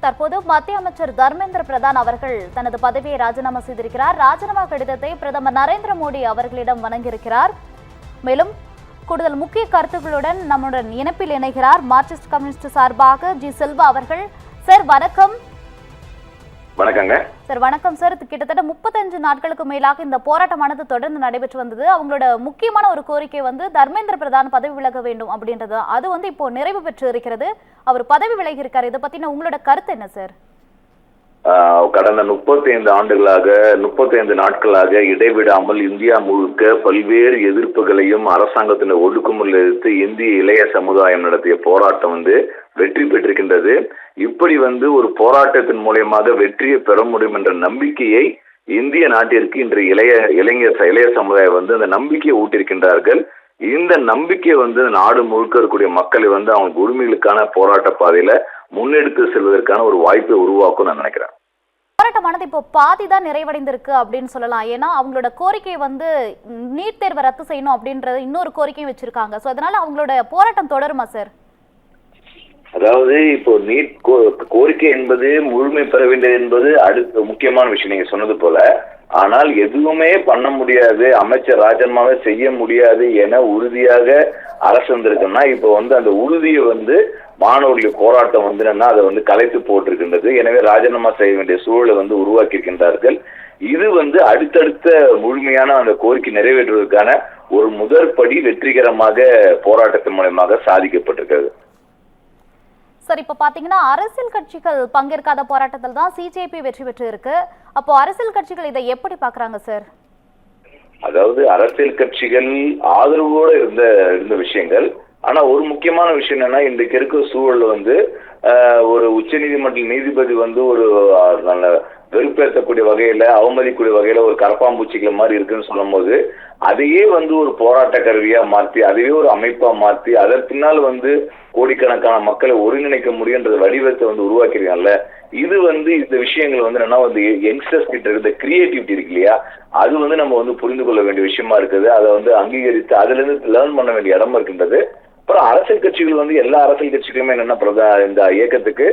தற்போது மத்திய அமைச்சர் தர்மேந்திர பிரதான் அவர்கள் தனது பதவியை ராஜினாமா செய்திருக்கிறார். ராஜினாமா கடிதத்தை பிரதமர் நரேந்திர மோடி அவர்களிடம் வழங்கியிருக்கிறார். மேலும் கூடுதல் முக்கிய கருத்துக்களுடன் நம்முடன் இணைப்பில் இணைகிறார் மார்க்சிஸ்ட் கம்யூனிஸ்ட் சார்பாக ஜி செல்வா அவர்கள். சார் வணக்கம். வணக்கங்க சார். வணக்கம் சார். கிட்டத்தட்ட 35 நாட்களுக்கு மேலாக இந்த போராட்டமானது தொடர்ந்து நடைபெற்று வந்தது. அவங்களோட முக்கியமான ஒரு கோரிக்கை தர்மேந்திர பிரதான் பதவி விலக வேண்டும் அப்படின்றது. அது இப்போ நிறைவு பெற்று இருக்கிறது. அவர் பதவி விலகி இருக்காரு. இதை பத்தின உங்களோட கருத்து என்ன சார்? கடந்த 35 நாட்களாக இடைவிடாமல் இந்தியா முழுக்க பல்வேறு எதிர்ப்புகளையும் அரசாங்கத்தின் ஒடுக்குமுறையில் எதிர்த்து இந்திய இளைய சமுதாயம் நடத்திய போராட்டம் வெற்றி பெற்றிருக்கின்றது. இப்படி ஒரு போராட்டத்தின் மூலமாக வெற்றியை பெற முடியும் என்ற நம்பிக்கையை இந்திய நாட்டிற்கு இன்று இளைய சமுதாயம் அந்த நம்பிக்கையை ஊட்டியிருக்கின்றார்கள். இந்த நம்பிக்கை நாடு முழுக்க இருக்கக்கூடிய மக்களை அவங்க உரிமைகளுக்கான போராட்ட பாதையில முன்னெடுத்து செல்வதற்கான ஒரு வாய்ப்பை உருவாக்கும் நான் நினைக்கிறேன். போராட்டமானது இப்போ பாதி தான் நிறைவடைந்திருக்கு அப்படின்னு சொல்லலாம். ஏன்னா அவங்களோட கோரிக்கை நீட் தேர்வை ரத்து செய்யணும் அப்படின்றது இன்னொரு கோரிக்கையும் வச்சிருக்காங்க. ஸோ அதனால அவங்களோட போராட்டம் தொடருமா சார்? அதாவது இப்போ நீட் கோரிக்கை என்பது முழுமை பெற வேண்டியது என்பது அடுத்த முக்கியமான விஷயம் நீங்க சொன்னது போல. ஆனால் எதுவுமே பண்ண முடியாது, அமைச்சர் ராஜினாமாவே செய்ய முடியாது என உறுதியாக அரசு வந்திருக்குன்னா இப்போ அந்த உறுதியை மாணவர்களுடைய போராட்டம் அதை கலைத்து போட்டிருக்கின்றது. எனவே ராஜினாமா செய்ய வேண்டிய சூழலை உருவாக்கி இருக்கின்றார்கள். இது அடுத்தடுத்த முழுமையான அந்த கோரிக்கை நிறைவேற்றுவதற்கான ஒரு முதற்படி வெற்றிகரமாக போராட்டத்தின் மூலமாக சாதிக்கப்பட்டிருக்கிறது. சார், இப்ப பாத்தீங்கன்னா அரசியல் கட்சிகள் பங்கேற்காத போராட்டத்தில் தான் சிஜேபி வெற்றி பெற்று இருக்கு. அப்போ அரசியல் கட்சிகள் இதை எப்படி பாக்குறாங்க சார்? அதாவது அரசியல் கட்சிகள் ஆதரவோடு இருந்த விஷயங்கள். ஆனா ஒரு முக்கியமான விஷயம் என்னன்னா, இன்றைக்கு இருக்கிற சூழல் ஒரு உச்ச நீதிமன்ற நீதிபதி ஒரு நல்ல வெறுப்பேற்றக்கூடிய வகையில அவமதிக்கூடிய வகையில ஒரு கரப்பாம்பூச்சிகள் மாதிரி இருக்குன்னு சொல்லும் போது அதையே ஒரு போராட்ட கருவியா மாற்றி அதையே ஒரு அமைப்பா மாற்றி அதற்கு பின்னால் கோடிக்கணக்கான மக்களை ஒருங்கிணைக்க முடியுன்ற வடிவத்தை உருவாக்கிருக்காங்கல்ல. இது இந்த விஷயங்கள் என்னன்னா யங்ஸ்டர்ஸ் கிட்ட இருந்த கிரியேட்டிவிட்டி இருக்கு இல்லையா, அது நம்ம புரிந்து கொள்ள வேண்டிய விஷயமா இருக்குது. அதை அங்கீகரித்து அதுல இருந்து லேர்ன் பண்ண வேண்டிய இடமா இருக்கின்றது. அப்புறம் அரசியல் கட்சிகள் எல்லா அரசியல் கட்சிகளுமே என்னன்னா இந்த இயக்கத்துக்கு,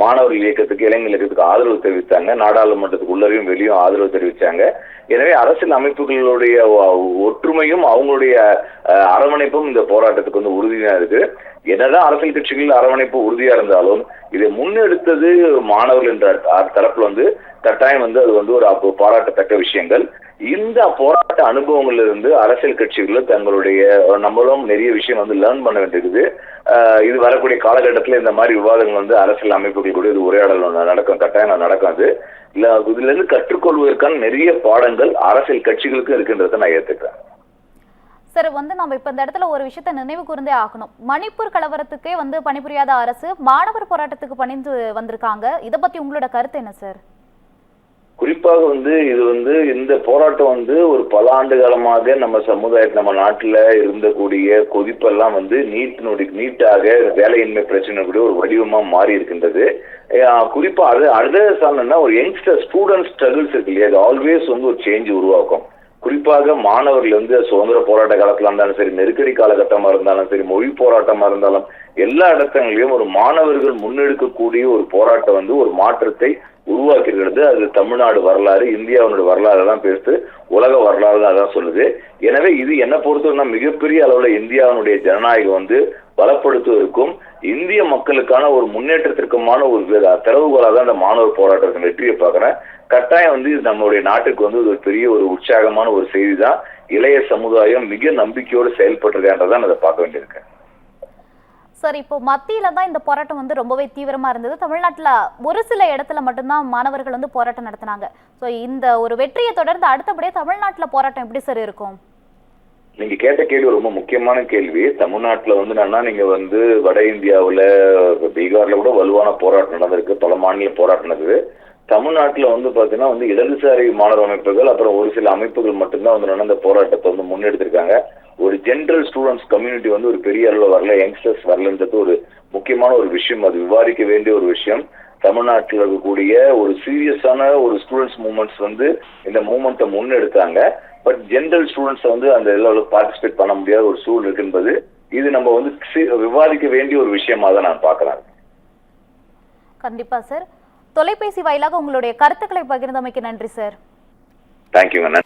மாணவர்கள் இயக்கத்துக்கு, இளைஞர் இயக்கத்துக்கு ஆதரவு தெரிவித்தாங்க. நாடாளுமன்றத்துக்கு உள்ளரையும் வெளியும் ஆதரவு தெரிவித்தாங்க. எனவே அரசியல் அமைப்புகளுடைய ஒற்றுமையும் அவங்களுடைய அரவணைப்பும் இந்த போராட்டத்துக்கு உறுதியா இருக்கு. என்னதான் அரசியல் கட்சிகள் அரவணைப்பு உறுதியா இருந்தாலும் இதை முன்னெடுத்தது மாணவர்கள் என்ற தரப்புல கட்டாயம் அது ஒரு பாராட்டத்தக்க விஷயங்கள். இந்த போராட்ட அனுபவங்கள்ல இருந்து அரசியல் கட்சிகள் தங்களுடைய நம்மளும் நிறைய விஷயம் லேர்ன் பண்ண வேண்டியது. இது வரக்கூடிய காலகட்டத்தில் இந்த மாதிரி விவாதங்கள் அரசியல் அமைப்புகள் கூட இது உரையாடல் நடக்கும், கட்டாயம் நடக்கும். அது இல்ல இதுல இருந்து கற்றுக்கொள்வதற்கான நிறைய பாடங்கள் அரசியல் கட்சிகளுக்கும் இருக்கின்றத நான் ஏத்துக்கிறேன். சார், நம்ம இப்ப இந்த இடத்துல ஒரு விஷயத்த நினைவு கூர்ந்தே ஆகணும். மணிப்பூர் கலவரத்துக்கே பணிபுரியாத அரசு மாணவர் போராட்டத்துக்கு பணிந்து வந்திருக்காங்க. இதை பத்தி உங்களோட கருத்து என்ன சார்? குறிப்பாக இது இந்த போராட்டம் ஒரு பல ஆண்டு காலமாக நம்ம சமுதாயத்தில் நம்ம நாட்டுல இருந்தக்கூடிய கொதிப்பெல்லாம் நீட்டாக வேலையின்மை பிரச்சனை கூட ஒரு வடிவமா மாறி இருக்கின்றது. குறிப்பா அடுத்த சார்ந்தா ஒரு யங்ஸ்டர் ஸ்டூடெண்ட் ஸ்ட்ரகிள்ஸ் இருக்கு இல்லையா, அது ஆல்வேஸ் ஒரு சேஞ்ச் உருவாக்கும். குறிப்பாக மாணவர்கள் சுதந்திர போராட்ட காலத்துல இருந்தாலும் சரி, நெருக்கடி காலகட்டமா இருந்தாலும் சரி, மொழி போராட்டமா இருந்தாலும் எல்லா இடத்துலையும் ஒரு மாணவர்கள் முன்னெடுக்கக்கூடிய ஒரு போராட்டம் ஒரு மாற்றத்தை உருவாக்கி இருக்கிறது. அது தமிழ்நாடு வரலாறு, இந்தியாவுடைய வரலாறு தான் பேசு, உலக வரலாறு தான் அதான் சொல்லுது. எனவே இது என்ன பொறுத்தவரைனா மிகப்பெரிய அளவுல இந்தியாவுடைய ஜனநாயகம் பலப்படுத்துவதற்கும் இந்திய மக்களுக்கான ஒரு முன்னேற்றத்திற்குமான ஒரு திறவுகோலாக தான் இந்த மாணவர் போராட்டத்தின் வெற்றியை பார்க்கிறேன். கட்டாயம் இது நம்மளுடைய நாட்டுக்கு ஒரு பெரிய ஒரு உற்சாகமான ஒரு செய்தி தான். இளைய சமுதாயம் மிக நம்பிக்கையோடு செயல்பட்டிருக்கான்றதான் அதை பார்க்க வேண்டியிருக்கு. சார், இப்போ மத்தியில தான் இந்த போராட்டம் ரொம்பவே தீவிரமா இருந்தது. தமிழ்நாட்டுல ஒரு சில இடத்துல மட்டும்தான் மாணவர்கள் போராட்டம் நடத்தினாங்க. ஸோ இந்த ஒரு வெற்றியை தொடர்ந்து அடுத்தபடியே தமிழ்நாட்டுல போராட்டம் எப்படி சார் இருக்கும்? நீங்க கேட்ட கேள்வி ரொம்ப முக்கியமான கேள்வி. தமிழ்நாட்டுல என்னன்னா, நீங்க வட இந்தியாவுல பீகார்ல கூட வலுவான போராட்டம் நடந்திருக்கு, பல மாநில போராட்டம் நடக்குது. தமிழ்நாட்டுல பாத்தீங்கன்னா இடதுசாரி மாணவர் அமைப்புகள் அப்புறம் ஒரு சில அமைப்புகள் மட்டும்தான் இந்த போராட்டத்தை முன்னெடுத்திருக்காங்க. ஒரு ஜெனரல் ஸ்டூடெண்ட்ஸ் கம்யூனிட்டி ஒரு பெரிய அளவில் வரல, யங்ஸ்டர்ஸ் வரலன்றது ஒரு முக்கியமான ஒரு விஷயம். அது விவாதிக்க வேண்டிய ஒரு விஷயம். தமிழ்நாட்டில் இருக்கக்கூடிய ஒரு சீரியஸான ஒரு ஸ்டூடெண்ட்ஸ் மூவ்மெண்ட்ஸ் இந்த மூவ்மெண்ட்டை முன்னெடுத்தாங்க. பட் ஜெனரல் ஸ்டூடெண்ட்ஸ் அந்த லெவலில் பார்ட்டிசிபேட் பண்ண முடியாத ஒரு சூழல் இருக்குன்பது இது நம்ம விவாதிக்க வேண்டிய ஒரு விஷயமா தான் நான் பார்க்கிறேன். கண்டிப்பா சார். தொலைபேசி வாயிலாக உங்களுடைய கருத்துக்களை பகிர்ந்தமைக்கு நன்றி சார். தேங்க்யூங்க.